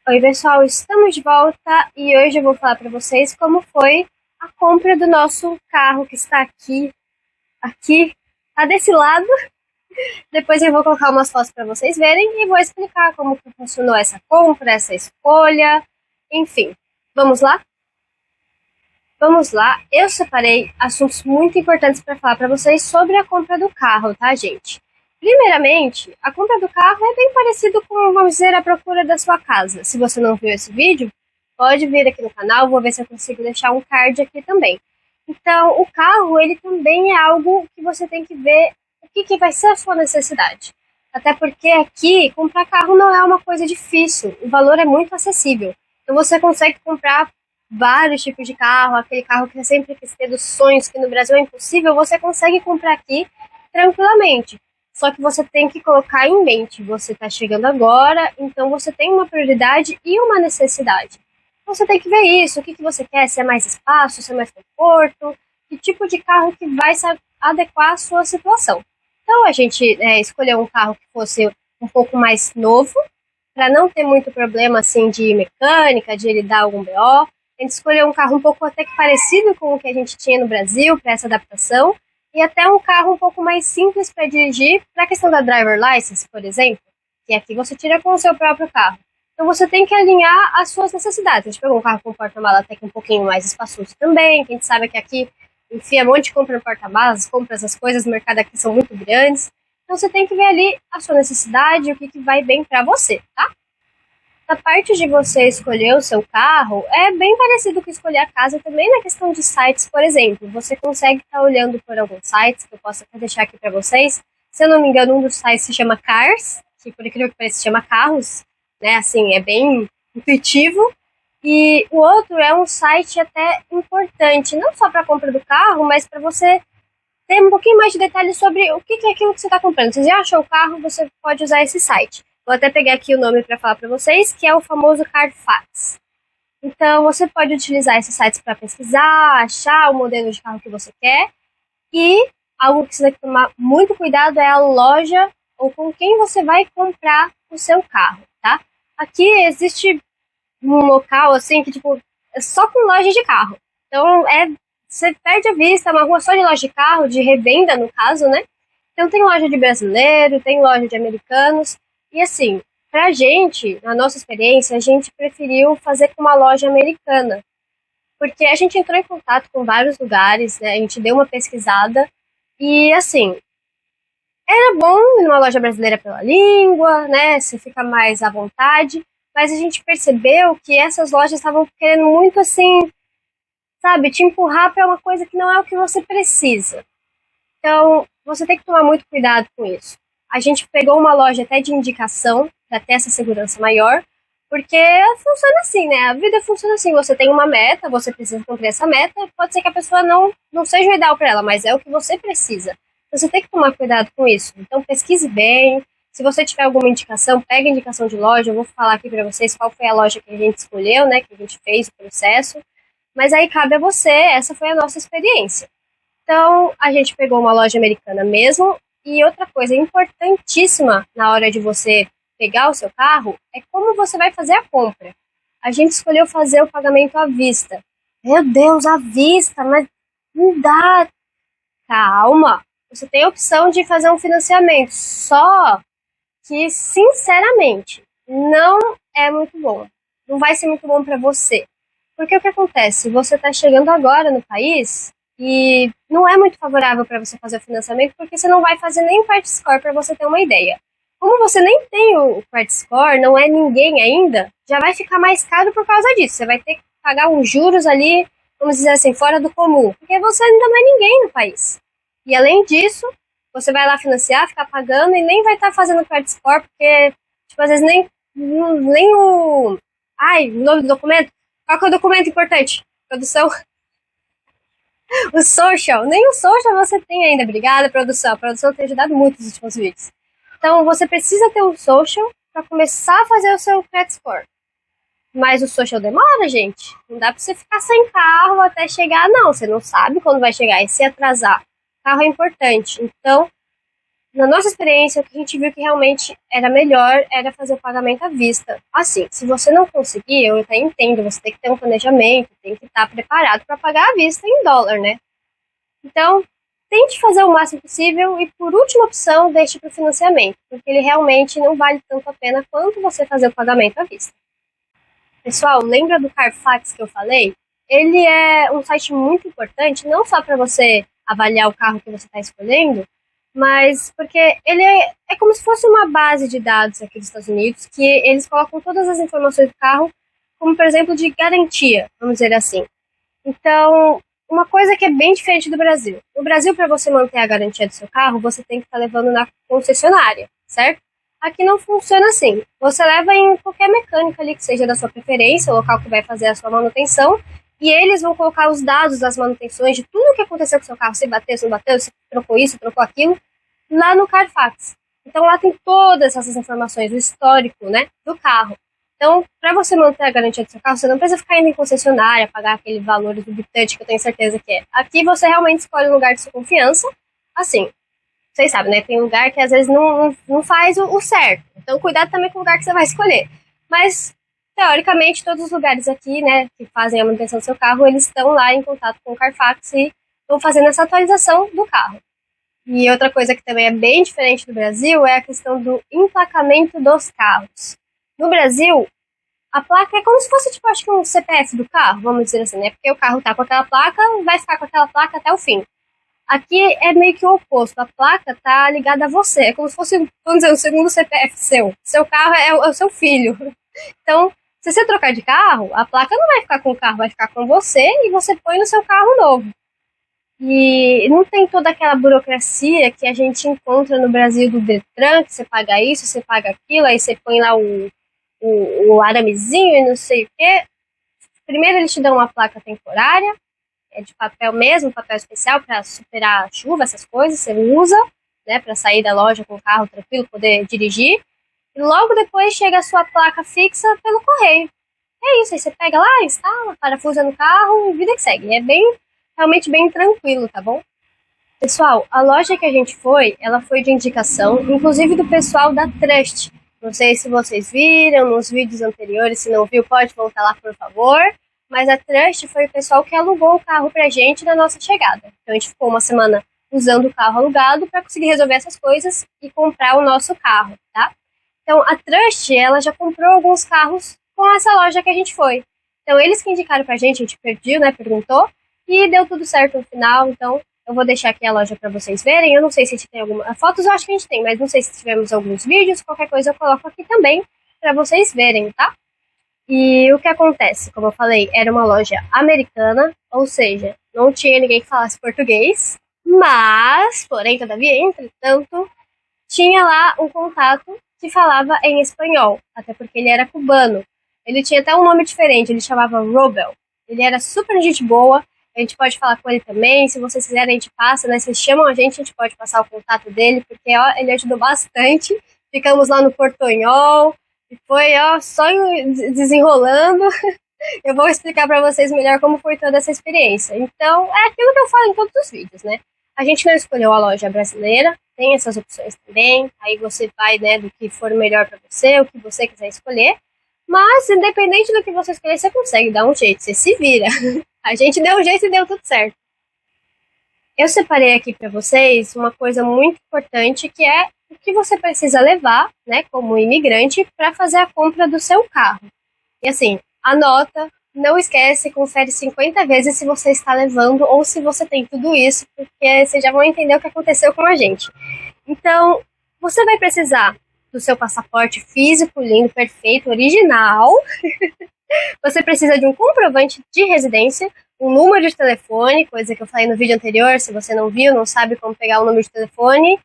Oi, pessoal, estamos de volta e hoje eu vou falar para vocês como foi a compra do nosso carro que está aqui, tá desse lado. Depois eu vou colocar umas fotos para vocês verem e vou explicar como que funcionou essa compra, essa escolha, enfim. Vamos lá? Vamos lá. Eu separei assuntos muito importantes para falar para vocês sobre a compra do carro, tá, gente? Primeiramente, a compra do carro é bem parecido com, vamos dizer, a procura da sua casa. Se você não viu esse vídeo, pode vir aqui no canal, vou ver se eu consigo deixar um card aqui também. Então, o carro, ele também é algo que você tem que ver o que vai ser a sua necessidade. Até porque aqui, comprar carro não é uma coisa difícil, o valor é muito acessível. Então, você consegue comprar vários tipos de carro, aquele carro que você sempre quis ter dos sonhos, que no Brasil é impossível, você consegue comprar aqui tranquilamente. Só que você tem que colocar em mente, você está chegando agora, então você tem uma prioridade e uma necessidade. Você tem que ver isso, o que você quer, se é mais espaço, se é mais conforto, que tipo de carro que vai se adequar à sua situação. Então a gente escolheu um carro que fosse um pouco mais novo, para não ter muito problema assim de mecânica, de ele dar algum BO. A gente escolheu um carro um pouco até que parecido com o que a gente tinha no Brasil para essa adaptação, e até um carro um pouco mais simples para dirigir, para a questão da driver license, por exemplo, que aqui você tira com o seu próprio carro. Então você tem que alinhar as suas necessidades. A gente pegou um carro com porta-mala até que um pouquinho mais espaçoso também, que a gente sabe que aqui enfia um monte de compra no porta-malas, compras, as coisas do mercado aqui são muito grandes. Então você tem que ver ali a sua necessidade, o que vai bem para você, tá? Na parte de você escolher o seu carro, é bem parecido com escolher a casa também na questão de sites, por exemplo. Você consegue estar olhando por alguns sites, que eu posso até deixar aqui para vocês. Se eu não me engano, um dos sites se chama Cars, que por incrível que pareça se chama Carros, né? Assim, é bem intuitivo. E o outro é um site até importante, não só para a compra do carro, mas para você ter um pouquinho mais de detalhes sobre o que é aquilo que você está comprando. Se você já achou o carro, você pode usar esse site. Vou até pegar aqui o nome para falar para vocês, que é o famoso Carfax. Então, você pode utilizar esses sites para pesquisar, achar o modelo de carro que você quer. E algo que você tem que tomar muito cuidado é a loja ou com quem você vai comprar o seu carro, tá? Aqui existe um local, assim, que, tipo, é só com loja de carro. Então, você perde a vista, é uma rua só de loja de carro, de revenda, no caso, né? Então, tem loja de brasileiro, tem loja de americanos. E assim, pra gente, na nossa experiência, a gente preferiu fazer com uma loja americana. Porque a gente entrou em contato com vários lugares, né? A gente deu uma pesquisada. E assim, era bom ir numa loja brasileira pela língua, né? Você fica mais à vontade. Mas a gente percebeu que essas lojas estavam querendo muito assim, sabe, te empurrar para uma coisa que não é o que você precisa. Então, você tem que tomar muito cuidado com isso. A gente pegou uma loja até de indicação para ter essa segurança maior, porque funciona assim, né? A vida funciona assim. Você tem uma meta, você precisa cumprir essa meta. Pode ser que a pessoa não seja o ideal para ela, mas é o que você precisa. Você tem que tomar cuidado com isso. Então, pesquise bem. Se você tiver alguma indicação, pegue a indicação de loja. Eu vou falar aqui para vocês qual foi a loja que a gente escolheu, né? Que a gente fez o processo. Mas aí cabe a você. Essa foi a nossa experiência. Então, a gente pegou uma loja americana mesmo. E outra coisa importantíssima na hora de você pegar o seu carro é como você vai fazer a compra. A gente escolheu fazer o pagamento à vista. Meu Deus, à vista, mas não dá. Calma, você tem a opção de fazer um financiamento, só que, sinceramente, não é muito bom. Não vai ser muito bom para você. Porque o que acontece? Você está chegando agora no país e não é muito favorável para você fazer o financiamento porque você não vai fazer nem credit score para você ter uma ideia. Como você nem tem o credit score, não é ninguém ainda, já vai ficar mais caro por causa disso. Você vai ter que pagar uns juros ali, vamos dizer assim, fora do comum, porque você ainda não é ninguém no país. E além disso, você vai lá financiar, ficar pagando e nem vai estar fazendo credit score, porque, tipo, às vezes nem o... Ai, o nome do documento? Qual que é o documento importante? Produção? O social, nem o social você tem ainda. Obrigada, produção. A produção tem ajudado muito nos últimos vídeos. Então, você precisa ter um social para começar a fazer o seu credit score. Mas o social demora, gente. Não dá para você ficar sem carro até chegar, não. Você não sabe quando vai chegar. E se atrasar, carro é importante. Então, na nossa experiência, o que a gente viu que realmente era melhor era fazer o pagamento à vista. Assim, se você não conseguir, eu até entendo, você tem que ter um planejamento, tem que estar preparado para pagar à vista em dólar, né? Então, tente fazer o máximo possível e, por última opção, deixe para o financiamento, porque ele realmente não vale tanto a pena quanto você fazer o pagamento à vista. Pessoal, lembra do Carfax que eu falei? Ele é um site muito importante, não só para você avaliar o carro que você está escolhendo, mas porque ele é como se fosse uma base de dados aqui dos Estados Unidos, que eles colocam todas as informações do carro, como por exemplo de garantia, vamos dizer assim. Então, uma coisa que é bem diferente do Brasil. No Brasil, para você manter a garantia do seu carro, você tem que estar levando na concessionária, certo? Aqui não funciona assim. Você leva em qualquer mecânica ali que seja da sua preferência, o local que vai fazer a sua manutenção, e eles vão colocar os dados das manutenções de tudo o que aconteceu com o seu carro, se bateu, se não bateu, se trocou isso, trocou aquilo, lá no Carfax. Então lá tem todas essas informações, o histórico, né, do carro. Então, para você manter a garantia do seu carro, você não precisa ficar indo em concessionária, pagar aquele valor exorbitante que eu tenho certeza que é. Aqui você realmente escolhe um lugar de sua confiança. Assim, vocês sabem, né? Tem lugar que às vezes não faz o certo. Então, cuidado também com o lugar que você vai escolher. Mas, teoricamente, todos os lugares aqui, né, que fazem a manutenção do seu carro, eles estão lá em contato com o Carfax e estão fazendo essa atualização do carro. E outra coisa que também é bem diferente do Brasil é a questão do emplacamento dos carros. No Brasil, a placa é como se fosse, tipo, acho que um CPF do carro, vamos dizer assim, né? Porque o carro tá com aquela placa, vai ficar com aquela placa até o fim. Aqui é meio que o oposto, a placa tá ligada a você, é como se fosse, vamos dizer, o segundo CPF seu. Seu carro é o seu filho. Então, se você trocar de carro, a placa não vai ficar com o carro, vai ficar com você e você põe no seu carro novo. E não tem toda aquela burocracia que a gente encontra no Brasil do Detran, que você paga isso, você paga aquilo, aí você põe lá o aramezinho e não sei o quê. Primeiro eles te dão uma placa temporária, é de papel mesmo, papel especial para superar a chuva, essas coisas, você usa, né, para sair da loja com o carro tranquilo, poder dirigir. E logo depois chega a sua placa fixa pelo correio. É isso, aí você pega lá, instala, parafusa no carro e vida que segue. É realmente bem tranquilo, tá bom? Pessoal, a loja que a gente foi, ela foi de indicação, inclusive do pessoal da Trust. Não sei se vocês viram nos vídeos anteriores, se não viu, pode voltar lá, por favor. Mas a Trust foi o pessoal que alugou o carro pra gente na nossa chegada. Então a gente ficou uma semana usando o carro alugado para conseguir resolver essas coisas e comprar o nosso carro, tá? Então a Trust, ela já comprou alguns carros com essa loja que a gente foi. Então eles que indicaram pra gente, a gente pediu, né, perguntou, e deu tudo certo no final. Então eu vou deixar aqui a loja para vocês verem. Eu não sei se a gente tem alguma... Fotos eu acho que a gente tem, mas não sei se tivemos alguns vídeos. Qualquer coisa eu coloco aqui também para vocês verem, tá? E o que acontece? Como eu falei, era uma loja americana, ou seja, não tinha ninguém que falasse português. Mas, porém, todavia, entretanto, tinha lá um contato que falava em espanhol. Até porque ele era cubano. Ele tinha até um nome diferente, ele chamava Robel. Ele era super gente boa. A gente pode falar com ele também, se vocês quiserem a gente passa, né? Vocês chamam a gente pode passar o contato dele, porque ó, ele ajudou bastante. Ficamos lá no Portonhol, e foi ó, só desenrolando. Eu vou explicar para vocês melhor como foi toda essa experiência. Então, é aquilo que eu falo em todos os vídeos, né? A gente não escolheu a loja brasileira, tem essas opções também, aí você vai, né, do que for melhor para você, o que você quiser escolher. Mas, independente do que você escolher, você consegue dar um jeito, você se vira. A gente deu um jeito e deu tudo certo. Eu separei aqui para vocês uma coisa muito importante, que é o que você precisa levar, né, como imigrante, para fazer a compra do seu carro. E assim, anota, não esquece, confere 50 vezes se você está levando ou se você tem tudo isso, porque vocês já vão entender o que aconteceu com a gente. Então, você vai precisar do seu passaporte físico, lindo, perfeito, original. Você precisa de um comprovante de residência, um número de telefone, coisa que eu falei no vídeo anterior. Se você não viu, não sabe como pegar o número de telefone,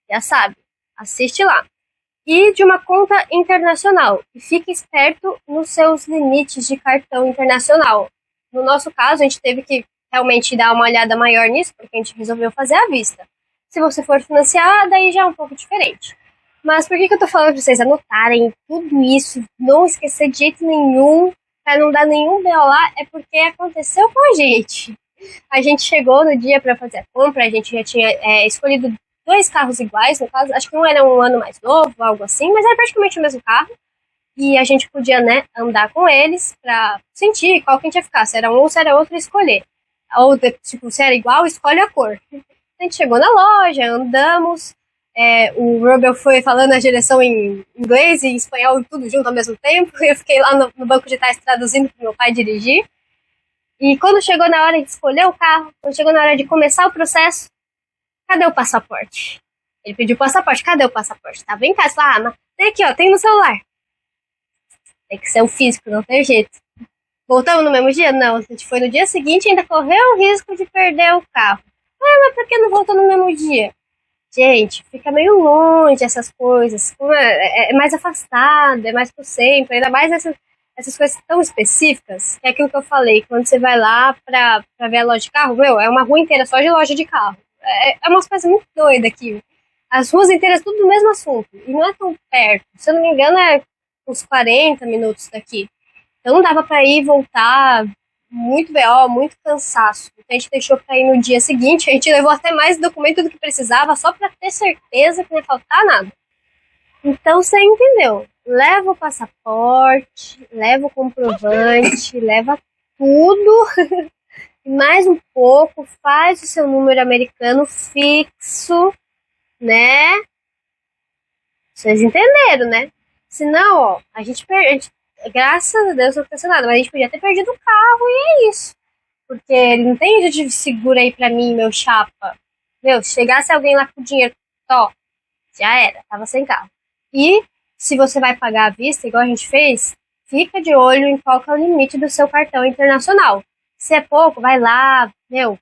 já sabe, assiste lá. E de uma conta internacional. E fique esperto nos seus limites de cartão internacional. No nosso caso, a gente teve que realmente dar uma olhada maior nisso, porque a gente resolveu fazer à vista. Se você for financiada, aí já é um pouco diferente. Mas por que eu tô falando pra vocês anotarem tudo isso, não esquecer de jeito nenhum, pra não dar nenhum BO lá? É porque aconteceu com a gente. A gente chegou no dia pra fazer a compra, a gente já tinha escolhido dois carros iguais, no caso, acho que um era um ano mais novo, algo assim, mas era praticamente o mesmo carro. E a gente podia, né, andar com eles pra sentir qual que a gente ia ficar, se era um ou se era outro, escolher. Ou, tipo, se era igual, escolhe a cor. A gente chegou na loja, andamos, o Rubel foi falando a direção em inglês e em espanhol, tudo junto ao mesmo tempo. Eu fiquei lá no banco de trás traduzindo para meu pai dirigir. E quando chegou na hora de escolher o carro, quando chegou na hora de começar o processo, cadê o passaporte? Ele pediu o passaporte, cadê o passaporte? Tava em casa, falei, mas tem aqui, ó, tem no celular. Tem que ser o físico, não tem jeito. Voltamos no mesmo dia? Não, a gente foi no dia seguinte e ainda correu o risco de perder o carro. Mas por que não voltou no mesmo dia? Gente, fica meio longe essas coisas, é mais afastado, é mais pro centro, ainda mais essas coisas tão específicas, que é aquilo que eu falei, quando você vai lá pra ver a loja de carro, é uma rua inteira só de loja de carro. É umas coisas muito doidas aqui. As ruas inteiras tudo do mesmo assunto, e não é tão perto, se eu não me engano é uns 40 minutos daqui. Então não dava pra ir e voltar, muito BO, muito cansaço. Então a gente deixou pra ir no dia seguinte, a gente levou até mais documento do que precisava, só pra ter certeza que não ia faltar nada. Então você entendeu, leva o passaporte, leva o comprovante, leva tudo, e mais um pouco, faz o seu número americano fixo, né? Vocês entenderam, né? Senão, ó, a gente graças a Deus não aconteceu nada, mas a gente podia ter perdido o carro e é isso. Porque ele não tem jeito de segura aí pra mim, meu chapa. Meu, se chegasse alguém lá com dinheiro, tó, já era, tava sem carro. E se você vai pagar à vista, igual a gente fez, fica de olho em qual que é o limite do seu cartão internacional. Se é pouco, vai lá, meu,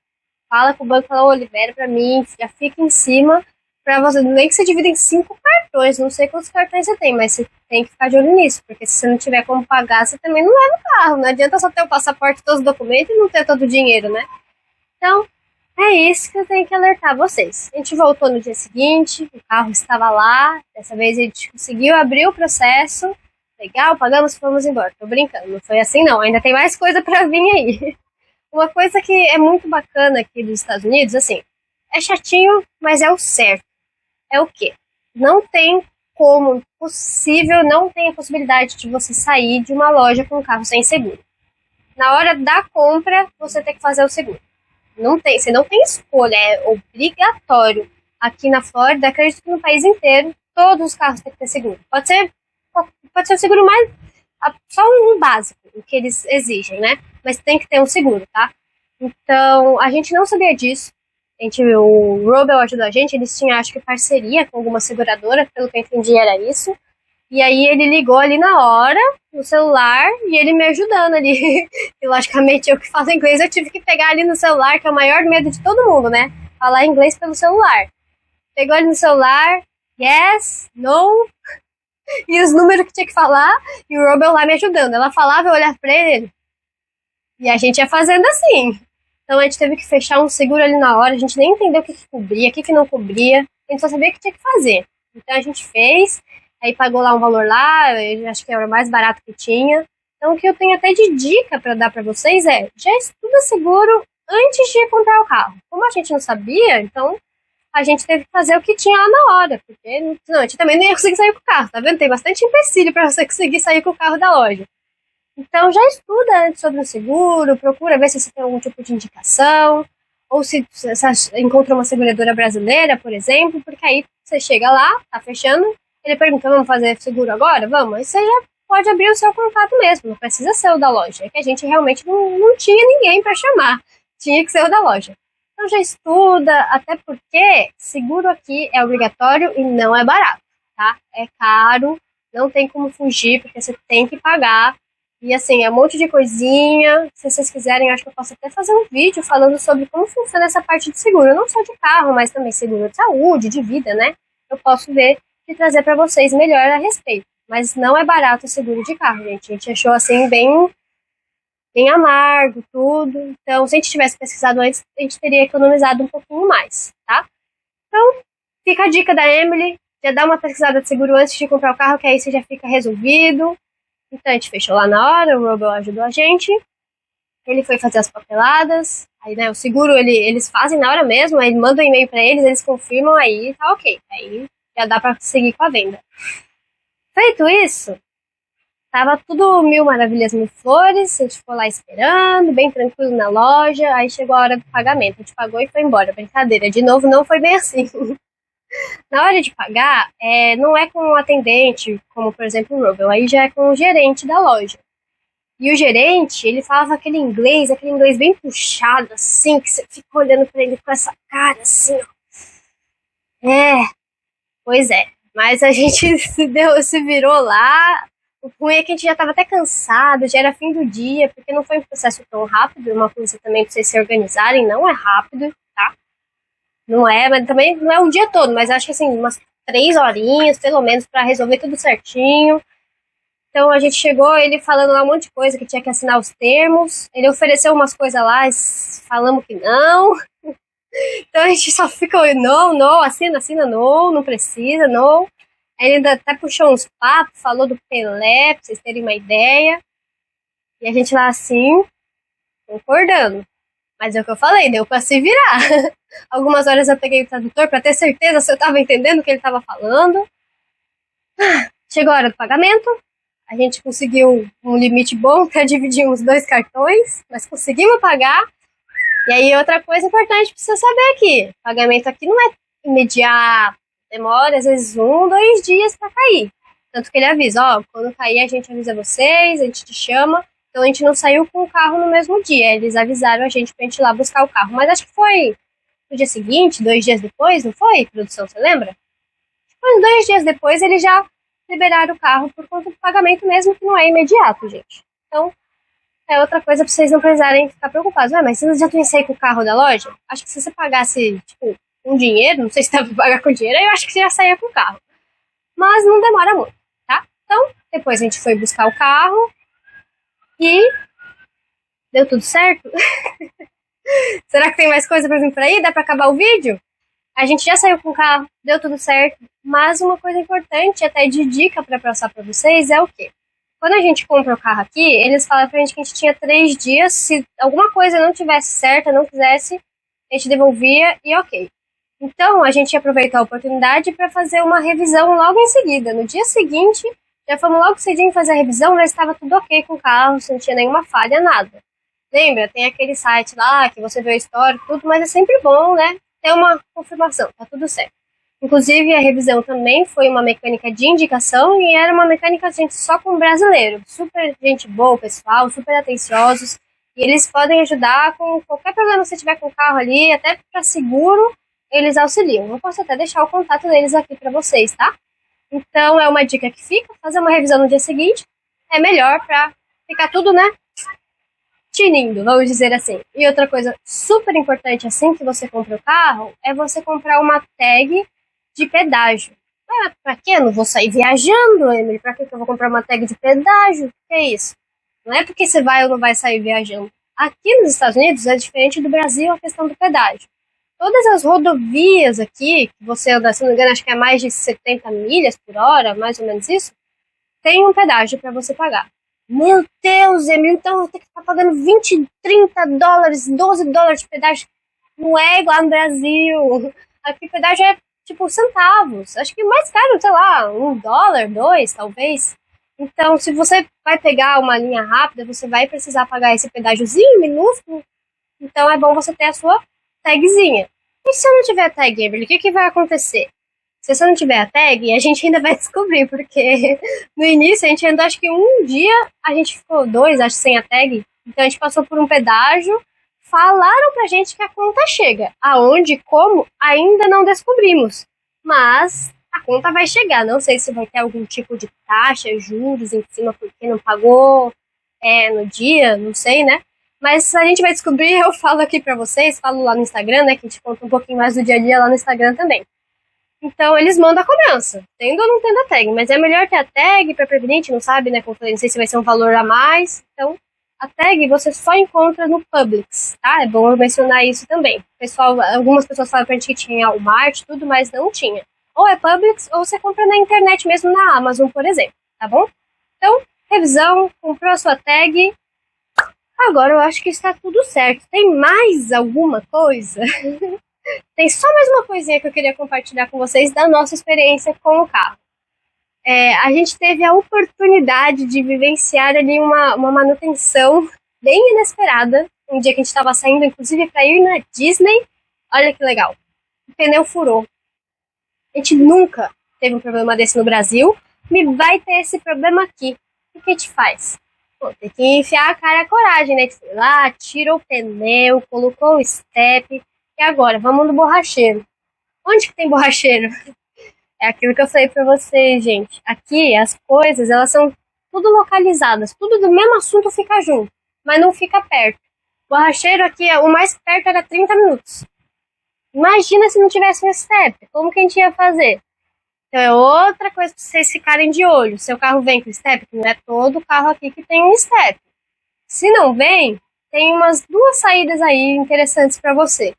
fala com o banco, fala, ô, libera pra mim, já fica em cima, pra você, nem que você divida em 5 cartões, não sei quantos cartões você tem, mas você tem que ficar de olho nisso, porque se você não tiver como pagar, você também não leva o carro, não adianta só ter o passaporte, todos os documentos e não ter todo o dinheiro, né? Então, é isso que eu tenho que alertar vocês. A gente voltou no dia seguinte, o carro estava lá, dessa vez a gente conseguiu abrir o processo, legal, pagamos e fomos embora. Tô brincando, não foi assim não, ainda tem mais coisa pra vir aí. Uma coisa que é muito bacana aqui dos Estados Unidos, assim, é chatinho, mas é o certo. É o quê? Não tem como possível, não tem a possibilidade de você sair de uma loja com um carro sem seguro. Na hora da compra, você tem que fazer o seguro. Não tem, você não tem escolha, é obrigatório. Aqui na Flórida, acredito que no país inteiro, todos os carros têm que ter seguro. Pode ser o seguro mais, só um básico, o que eles exigem, né? Mas tem que ter um seguro, tá? Então, a gente não sabia disso. O Robel ajudou a gente, eles tinham, acho que, parceria com alguma seguradora, pelo que eu entendi era isso. E aí ele ligou ali na hora, no celular, e ele me ajudando ali. E logicamente eu que falo inglês, eu tive que pegar ali no celular, que é o maior medo de todo mundo, né? Falar inglês pelo celular. Pegou ali no celular, yes, no, e os números que tinha que falar, e o Robel lá me ajudando. Ela falava, eu olhava pra ele, e a gente ia fazendo assim. Então a gente teve que fechar um seguro ali na hora, a gente nem entendeu o que cobria, o que não cobria, a gente só sabia o que tinha que fazer. Então a gente fez, aí pagou lá um valor lá, eu acho que era o mais barato que tinha. Então o que eu tenho até de dica para dar para vocês é, já estuda seguro antes de comprar o carro. Como a gente não sabia, então a gente teve que fazer o que tinha lá na hora, porque senão a gente também não ia conseguir sair com o carro, tá vendo? Tem bastante empecilho para você conseguir sair com o carro da loja. Então já estuda antes sobre o seguro, procura ver se você tem algum tipo de indicação, ou se você encontra uma seguradora brasileira, por exemplo, porque aí você chega lá, tá fechando, ele pergunta, vamos fazer seguro agora? Vamos, aí você já pode abrir o seu contato mesmo, não precisa ser o da loja, é que a gente realmente não tinha ninguém para chamar, tinha que ser o da loja. Então já estuda, até porque seguro aqui é obrigatório e não é barato, tá? É caro, não tem como fugir, porque você tem que pagar. E assim, é um monte de coisinha. Se vocês quiserem, acho que eu posso até fazer um vídeo falando sobre como funciona essa parte de seguro. Não só de carro, mas também seguro de saúde, de vida, né? Eu posso ver e trazer para vocês melhor a respeito. Mas não é barato o seguro de carro, gente. A gente achou assim bem amargo, tudo. Então, se a gente tivesse pesquisado antes, a gente teria economizado um pouquinho mais, tá? Então, fica a dica da Emily. Já dá uma pesquisada de seguro antes de comprar o carro, que aí você já fica resolvido. Então a gente fechou lá na hora, o Robel ajudou a gente. Ele foi fazer as papeladas, Aí, né, o seguro, eles fazem na hora mesmo, aí mandam um e-mail pra eles confirmam, aí tá ok. Aí já dá pra seguir com a venda. Feito isso, tava tudo mil maravilhas, mil flores, a gente ficou lá esperando, bem tranquilo na loja, aí chegou a hora do pagamento, a gente pagou e foi embora. Brincadeira, de novo, não foi bem assim. Na hora de pagar, não é com o atendente, como por exemplo o Rubel, aí já é com o gerente da loja. E o gerente, ele falava aquele inglês bem puxado, assim, que você fica olhando pra ele com essa cara, assim, ó. Pois é. Mas a gente se virou lá. O ruim é que a gente já tava até cansado, já era fim do dia, porque não foi um processo tão rápido, uma coisa também pra vocês se organizarem, não é rápido, tá? Não é, mas também não é um dia todo, mas acho que assim, umas 3 horinhas, pelo menos, pra resolver tudo certinho. Então a gente chegou, ele falando lá um monte de coisa, que tinha que assinar os termos. Ele ofereceu umas coisas lá, falamos que não. Então a gente só fica olhando, não, assina, não precisa, não. Aí ele ainda até puxou uns papos, falou do Pelé, pra vocês terem uma ideia. E a gente lá assim, concordando. Mas é o que eu falei, deu pra se virar. Algumas horas eu peguei o tradutor pra ter certeza se eu tava entendendo o que ele tava falando. Chegou a hora do pagamento. A gente conseguiu um limite bom para dividir uns 2 cartões, mas conseguimos pagar. E aí, outra coisa importante para você saber aqui: pagamento aqui não é imediato, demora às vezes 1, 2 dias para cair. Tanto que ele avisa: ó, quando cair a gente avisa vocês, a gente te chama. Então a gente não saiu com o carro no mesmo dia, eles avisaram a gente pra gente ir lá buscar o carro. Mas acho que foi no dia seguinte, 2 dias depois, não foi, produção? Você lembra? Foi 2 dias depois eles já liberaram o carro por conta do pagamento mesmo, que não é imediato, gente. Então, é outra coisa pra vocês não precisarem ficar preocupados. Mas vocês já tem que sair com o carro da loja? Acho que se você pagasse, tipo, com dinheiro, não sei se dá pra pagar com dinheiro, eu acho que você já saía com o carro. Mas não demora muito, tá? Então, depois a gente foi buscar o carro e deu tudo certo. Será que tem mais coisa pra vir por aí? Dá pra acabar o vídeo? A gente já saiu com o carro, deu tudo certo, mas uma coisa importante, até de dica para passar para vocês, é o quê? Quando a gente compra o carro aqui, eles falam pra gente que a gente tinha 3 dias, se alguma coisa não tivesse certa, não quisesse, a gente devolvia e ok. Então, a gente aproveitou a oportunidade para fazer uma revisão logo em seguida. No dia seguinte, já fomos logo cedinho fazer a revisão, ver se estava tudo ok com o carro, se não tinha nenhuma falha, nada. Lembra? Tem aquele site lá que você vê a história, tudo, mas é sempre bom, né? Ter uma confirmação, tá tudo certo. Inclusive, a revisão também foi uma mecânica de indicação e era uma mecânica, gente, só com brasileiro. Super gente boa, pessoal, super atenciosos. E eles podem ajudar com qualquer problema que você tiver com o carro ali, até para seguro, eles auxiliam. Eu posso até deixar o contato deles aqui para vocês, tá? Então, é uma dica que fica, fazer uma revisão no dia seguinte é melhor para ficar tudo, né? Tinindo, vamos dizer assim. E outra coisa super importante assim que você compra o carro é você comprar uma tag de pedágio. Ah, pra quê? Eu não vou sair viajando, Emily. Pra que eu vou comprar uma tag de pedágio? O que é isso? Não é porque você vai ou não vai sair viajando. Aqui nos Estados Unidos é diferente do Brasil a questão do pedágio. Todas as rodovias aqui, que você anda, se não me engano, acho que é mais de 70 milhas por hora, mais ou menos isso, tem um pedágio para você pagar. Meu Deus, Emil, então eu vou ter que estar pagando 20, 30 dólares, 12 dólares de pedágio. Não é igual no Brasil. Aqui o pedágio é tipo centavos. Acho que mais caro, sei lá, $1, 2, talvez. Então, se você vai pegar uma linha rápida, você vai precisar pagar esse pedágiozinho minúsculo. Então é bom você ter a sua tagzinha. E se eu não tiver tag, Emily, o que vai acontecer? Se você não tiver a tag, a gente ainda vai descobrir, porque no início a gente andou, acho que um dia, a gente ficou 2, acho, sem a tag. Então a gente passou por um pedágio, falaram pra gente que a conta chega. Aonde, como, ainda não descobrimos. Mas a conta vai chegar. Não sei se vai ter algum tipo de taxa, juros em cima porque não pagou no dia, não sei, né? Mas a gente vai descobrir, eu falo aqui pra vocês, falo lá no Instagram, né? Que a gente conta um pouquinho mais do dia a dia lá no Instagram também. Então, eles mandam a cobrança, tendo ou não tendo a tag. Mas é melhor ter a tag para prevenir, a gente não sabe, né? Como eu falei, não sei se vai ser um valor a mais. Então, a tag você só encontra no Publix, tá? É bom eu mencionar isso também. Pessoal, algumas pessoas falam pra gente que tinha o Walmart, tudo, mas não tinha. Ou é Publix, ou você compra na internet mesmo, na Amazon, por exemplo, tá bom? Então, revisão, comprou a sua tag, Agora eu acho que está tudo certo. Tem mais alguma coisa? Tem só mais uma coisinha que eu queria compartilhar com vocês da nossa experiência com o carro. A gente teve a oportunidade de vivenciar ali uma manutenção bem inesperada. Um dia que a gente estava saindo, inclusive, para ir na Disney. Olha que legal. O pneu furou. A gente nunca teve um problema desse no Brasil. E vai ter esse problema aqui. O que a gente faz? Pô, tem que enfiar a cara e a coragem, né? Sei lá, tira o pneu, colocou o step. E agora? Vamos no borracheiro. Onde que tem borracheiro? É aquilo que eu falei pra vocês, gente. Aqui, as coisas, elas são tudo localizadas. Tudo do mesmo assunto fica junto, mas não fica perto. O borracheiro aqui, o mais perto era 30 minutos. Imagina se não tivesse um step. Como que a gente ia fazer? Então é outra coisa pra vocês ficarem de olho. Seu carro vem com step, não é todo carro aqui que tem um step. Se não vem, tem umas duas saídas aí interessantes para você.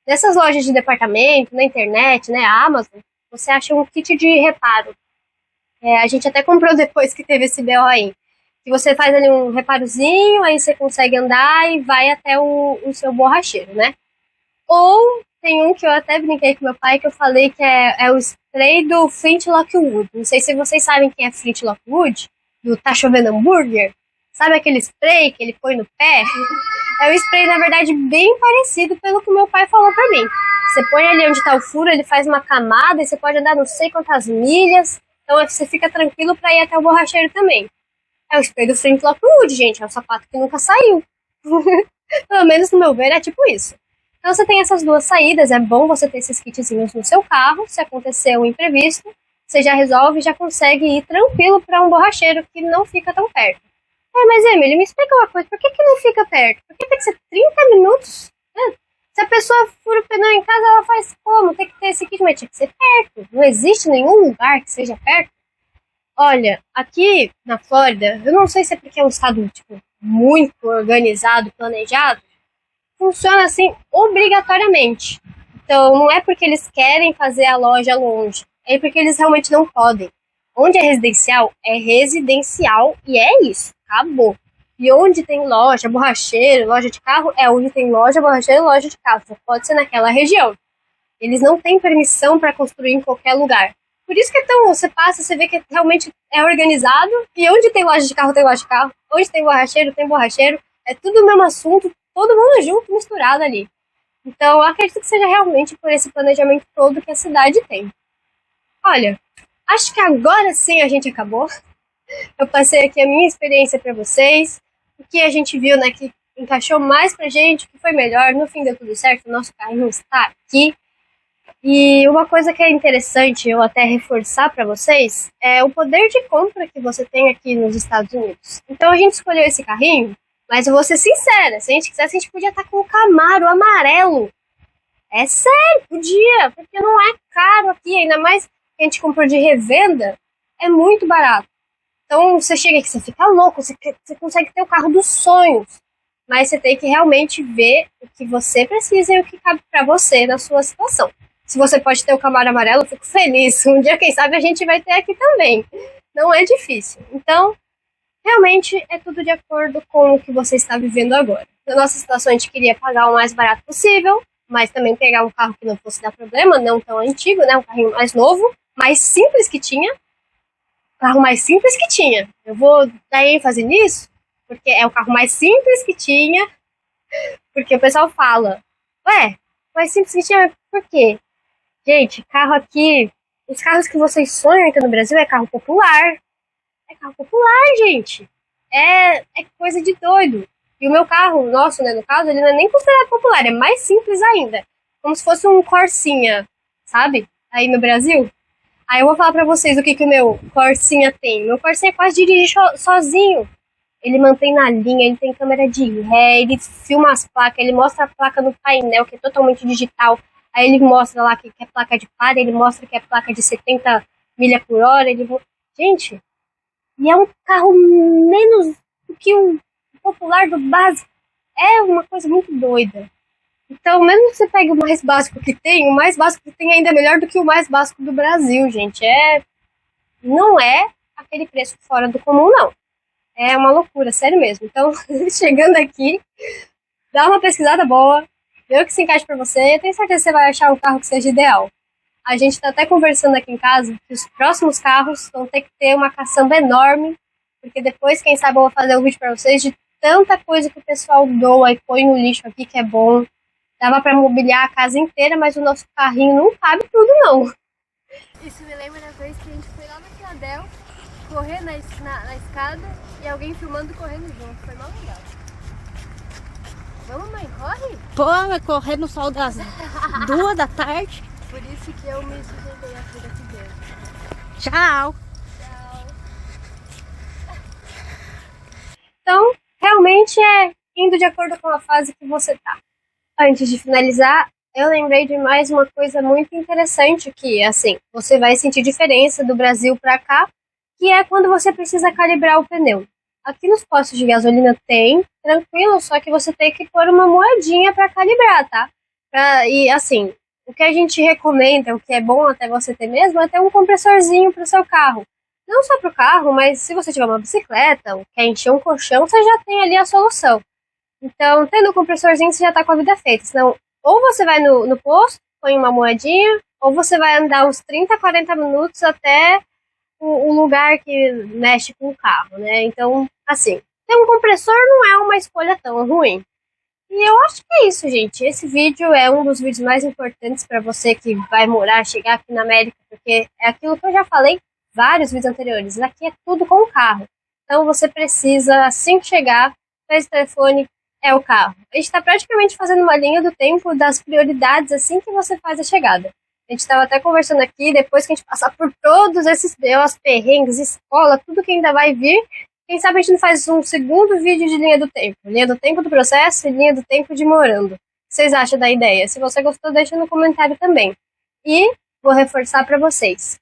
Nessas lojas de departamento, na internet, né, a Amazon, você acha um kit de reparo. A gente até comprou depois que teve esse BO aí. Que você faz ali um reparozinho, aí você consegue andar e vai até o seu borracheiro, né? Ou tem um que eu até brinquei com meu pai, que eu falei que é o spray do Flint Lockwood. Não sei se vocês sabem quem é Flint Lockwood, do Tá Chovendo Hambúrguer. Sabe aquele spray que ele põe no pé? É um spray, na verdade, bem parecido pelo que meu pai falou pra mim. Você põe ali onde tá o furo, ele faz uma camada e você pode andar não sei quantas milhas. Então você fica tranquilo pra ir até o borracheiro também. É o spray do Flint Lockwood, gente. É um sapato que nunca saiu. Pelo menos no meu ver é tipo isso. Então você tem essas duas saídas. É bom você ter esses kitzinhos no seu carro. Se acontecer um imprevisto, você já resolve e já consegue ir tranquilo pra um borracheiro que não fica tão perto. Mas Emily, me explica uma coisa. Por que não fica perto? Por que tem que ser 30 minutos? Se a pessoa fura o pneu em casa, ela faz como? Tem que ter esse kit, mas tinha que ser perto. Não existe nenhum lugar que seja perto. Olha, aqui na Flórida, eu não sei se é porque é um estado tipo, muito organizado, planejado, funciona assim obrigatoriamente. Então, não é porque eles querem fazer a loja longe, é porque eles realmente não podem. Onde é residencial e é isso, acabou. E onde tem loja, borracheiro, loja de carro, é onde tem loja, borracheiro e loja de carro. Só pode ser naquela região. Eles não têm permissão para construir em qualquer lugar. Por isso que você passa, você vê que realmente é organizado. E onde tem loja de carro, tem loja de carro. Onde tem borracheiro, tem borracheiro. É tudo o mesmo assunto, todo mundo junto, misturado ali. Então, eu acredito que seja realmente por esse planejamento todo que a cidade tem. Olha, acho que agora sim a gente acabou. Eu passei aqui a minha experiência para vocês. O que a gente viu, né, que encaixou mais pra gente, o que foi melhor. No fim deu tudo certo, o nosso carrinho está aqui. E uma coisa que é interessante eu até reforçar para vocês é o poder de compra que você tem aqui nos Estados Unidos. Então a gente escolheu esse carrinho, mas eu vou ser sincera, se a gente quisesse a gente podia estar com o Camaro amarelo. É sério, podia, porque não é caro aqui, ainda mais que a gente comprou de revenda, é muito barato. Então você chega aqui, você fica louco, você consegue ter o carro dos sonhos, mas você tem que realmente ver o que você precisa e o que cabe para você na sua situação. Se você pode ter o Camaro amarelo, eu fico feliz. Um dia, quem sabe, a gente vai ter aqui também. Não é difícil. Então, realmente, é tudo de acordo com o que você está vivendo agora. Na nossa situação, a gente queria pagar o mais barato possível, mas também pegar um carro que não fosse dar problema, não tão antigo, né? Um carrinho mais novo, mais simples que tinha. O carro mais simples que tinha. Eu vou dar ênfase nisso, porque é o carro mais simples que tinha, porque o pessoal fala, mais simples que tinha, por quê? Gente, carro aqui, os carros que vocês sonham aqui no Brasil é carro popular. É carro popular, gente. É coisa de doido. E o meu carro, nosso, né, no caso, ele não é nem considerado popular, é mais simples ainda. Como se fosse um Corsinha, sabe? Aí no Brasil. Aí eu vou falar pra vocês o que o meu Corsinha tem. Meu Corsinha quase dirige sozinho. Ele mantém na linha, ele tem câmera de ré, ele filma as placas, ele mostra a placa no painel, que é totalmente digital. Aí ele mostra lá que é placa de para, ele mostra que é placa de 70 milha por hora. Gente, e é um carro menos do que o popular do básico. É uma coisa muito doida. Então, mesmo que você pegue o mais básico que tem, o mais básico que tem é ainda melhor do que o mais básico do Brasil, gente. Não é aquele preço fora do comum, não. É uma loucura, sério mesmo. Então, chegando aqui, dá uma pesquisada boa, vê o que se encaixa pra você. Eu tenho certeza que você vai achar um carro que seja ideal. A gente tá até conversando aqui em casa que os próximos carros vão ter que ter uma caçamba enorme, porque depois, quem sabe, eu vou fazer um vídeo pra vocês de tanta coisa que o pessoal doa e põe no lixo aqui, que é bom. Dava pra mobiliar a casa inteira, mas o nosso carrinho não cabe tudo, não. Isso me lembra da vez que a gente foi lá na Filadel, correr na escada e alguém filmando correndo junto. Foi mal legal. Vamos, mãe, corre? Pô, vai correr no sol das 2 da tarde. Por isso que eu me sujeitei a vida aqui dentro. Tchau. Tchau. Então, realmente é indo de acordo com a fase que você tá. Antes de finalizar, eu lembrei de mais uma coisa muito interessante que, assim, você vai sentir diferença do Brasil pra cá, que é quando você precisa calibrar o pneu. Aqui nos postos de gasolina tem, tranquilo, só que você tem que pôr uma moedinha para calibrar, tá? E assim, o que a gente recomenda, o que é bom até você ter mesmo, é ter um compressorzinho para o seu carro. Não só para o carro, mas se você tiver uma bicicleta ou quer encher um colchão, você já tem ali a solução. Então, tendo um compressorzinho, você já tá com a vida feita. Senão, ou você vai no posto, põe uma moedinha, ou você vai andar uns 30, 40 minutos até o lugar que mexe com o carro, né? Então, assim, ter um compressor não é uma escolha tão ruim. E eu acho que é isso, gente. Esse vídeo é um dos vídeos mais importantes para você que vai morar, chegar aqui na América, porque é aquilo que eu já falei em vários vídeos anteriores. Aqui é tudo com o carro. Então, você precisa, assim que chegar, pegar esse telefone, é o carro. A gente está praticamente fazendo uma linha do tempo das prioridades assim que você faz a chegada. A gente estava até conversando aqui, depois que a gente passar por todos esses B.O.s, perrengues, escola, tudo que ainda vai vir, quem sabe a gente não faz um segundo vídeo de linha do tempo. Linha do tempo do processo e linha do tempo de morando. O que vocês acham da ideia? Se você gostou, deixa no comentário também. E vou reforçar para vocês.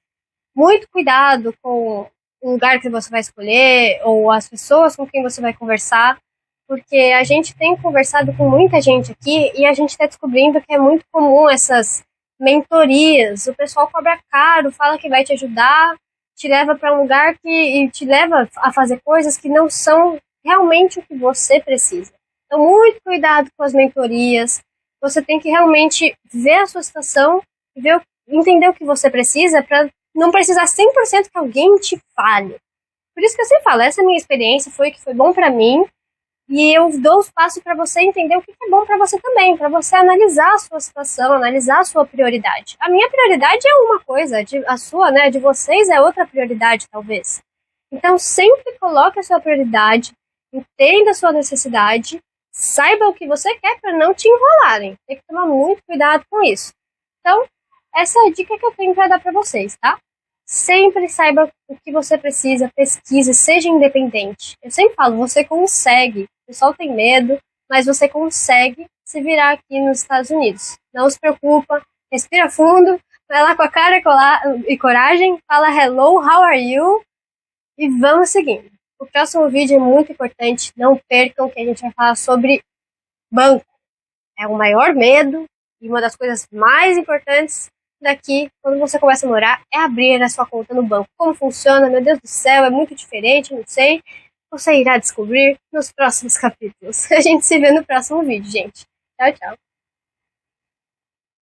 Muito cuidado com o lugar que você vai escolher ou as pessoas com quem você vai conversar, porque a gente tem conversado com muita gente aqui e a gente está descobrindo que é muito comum essas mentorias. O pessoal cobra caro, fala que vai te ajudar, te leva para um lugar e te leva a fazer coisas que não são realmente o que você precisa. Então, muito cuidado com as mentorias. Você tem que realmente ver a sua situação, entender o que você precisa para não precisar 100% que alguém te fale. Por isso que eu sempre falo, essa minha experiência foi que foi bom para mim. E eu dou os passos para você entender o que é bom para você também, para você analisar a sua situação, analisar a sua prioridade. A minha prioridade é uma coisa, a sua, né, de vocês é outra prioridade, talvez. Então, sempre coloque a sua prioridade, entenda a sua necessidade, saiba o que você quer para não te enrolarem. Tem que tomar muito cuidado com isso. Então, essa é a dica que eu tenho para dar para vocês, tá? Sempre saiba o que você precisa, pesquise, seja independente. Eu sempre falo, você consegue. O pessoal tem medo, mas você consegue se virar aqui nos Estados Unidos. Não se preocupa, respira fundo, vai lá com a cara e coragem, fala hello, how are you? E vamos seguindo. O próximo vídeo é muito importante, não percam que a gente vai falar sobre banco. É o maior medo e uma das coisas mais importantes daqui, quando você começa a morar, é abrir a sua conta no banco. Como funciona? Meu Deus do céu, é muito diferente, não sei. Você irá descobrir nos próximos capítulos. A gente se vê no próximo vídeo, gente. Tchau, tchau.